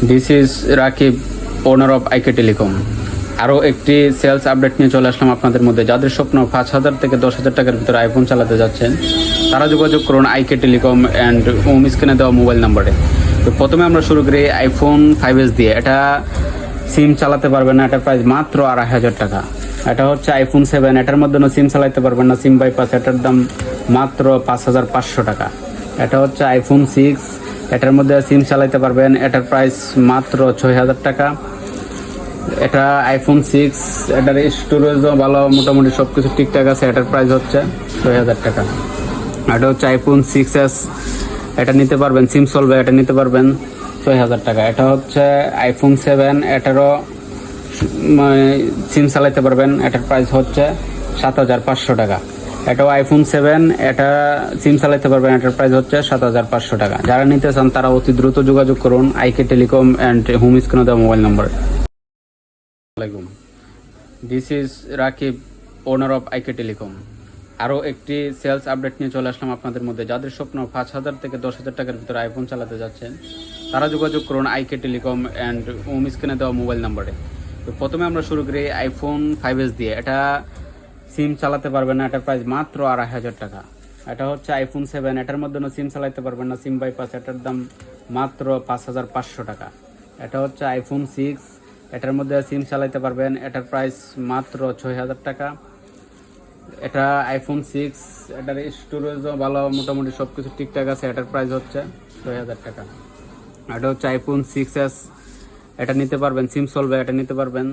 This is Rakib, owner of IK telecom. আরও একটি sales update নিয়ে চলে আসলাম আপনাদের মধ্যে। যাদের স্বপ্ন 5,000 থেকে 10,000 টাকার ভিতরে আইফোন চালাতে যাচ্ছেন, তারা যোগাযোগ করুন আইকে টেলিকম অ্যান্ড হোম স্ক্রিনে দেওয়া মোবাইল নাম্বারে। তো প্রথমে আমরা শুরু করি আইফোন 5s দিয়ে। এটা সিম চালাতে পারবেন না, এটার প্রাইস মাত্র 2,500 টাকা। এটা হচ্ছে আইফোন 7, এটার মধ্যে সিম চালাতে পারবেন না, সিম বাইপাস, এটার দাম মাত্র 5,500 টাকা। এটা হচ্ছে আইফোন 6, এটার মধ্যে সিম চালাতে পারবেন, এটার প্রাইস মাত্র 6,000 টাকা। এটা আইফোন 6, এটার স্টোরেজও ভালো, মোটামুটি সব কিছু ঠিকঠাক আছে, এটার প্রাইস হচ্ছে 6,000 টাকা। এটা হচ্ছে আইফোন 6s, এটা নিতে পারবেন, সিম চলবে, এটা নিতে পারবেন 6,000 টাকা। এটা হচ্ছে আইফোন 7, এটারও সিম চালাতে পারবেন, এটার প্রাইস হচ্ছে 7,500 টাকা। এটাও আইফোন 7, এটা সিম চালাতে পারবেন, এটার প্রাইস হচ্ছে 7,500 টাকা। যারা নিতে চান তারা অতি দ্রুত যোগাযোগ করুন আইকে টেলিকম অ্যান্ড হোম স্ক্রিনে দেওয়া mobile number. This is Rakib, owner of IK telecom. আরও একটি সেলস আপডেট নিয়ে চলে আসলাম আপনাদের মধ্যে। যাদের স্বপ্ন 5,000 থেকে 10,000 টাকার ভিতরে আইফোন চালাতে যাচ্ছেন, তারা যোগাযোগ করুন আইকে টেলিকম অ্যান্ড হোম স্ক্রিনে দেওয়া মোবাইল নাম্বারে। তো প্রথমে আমরা শুরু করি আইফোন 5s দিয়ে। এটা সিম চালাতে পারবেন না, এটার প্রাইস মাত্র 2,500 টাকা। এটা হচ্ছে আইফোন 7, এটার মধ্যে সিম চালাতে পারবেন না, সিম বাইপাস, এটার দাম মাত্র 5,500 টাকা। এটা হচ্ছে আইফোন 6, এটার মধ্যে সিম চালাতে পারবেন, এটার প্রাইস মাত্র 6,000 টাকা। এটা আইফোন 6, এটার স্টোরেজও ভালো, মোটামুটি সব কিছু ঠিকঠাক আছে, এটার প্রাইস হচ্ছে 6,000 টাকা। এটা হচ্ছে আইফোন 6s, এটা নিতে পারবেন, সিম চলবে, এটা নিতে পারবেন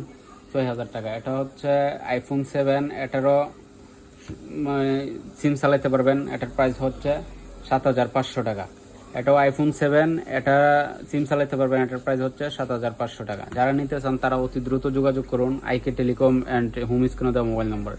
6,000 টাকা। এটা হচ্ছে আইফোন 7, এটারও সিম চালাতে পারবেন, এটার প্রাইস হচ্ছে 7,500 টাকা। এটাও আইফোন 7, এটা সিম চালাতে পারবেন, এটার প্রাইস হচ্ছে 7,500 টাকা। যারা নিতে চান তারা অতি দ্রুত যোগাযোগ করুন আইকে টেলিকম অ্যান্ড হোম স্ক্রিনে দেওয়া মোবাইল নাম্বার।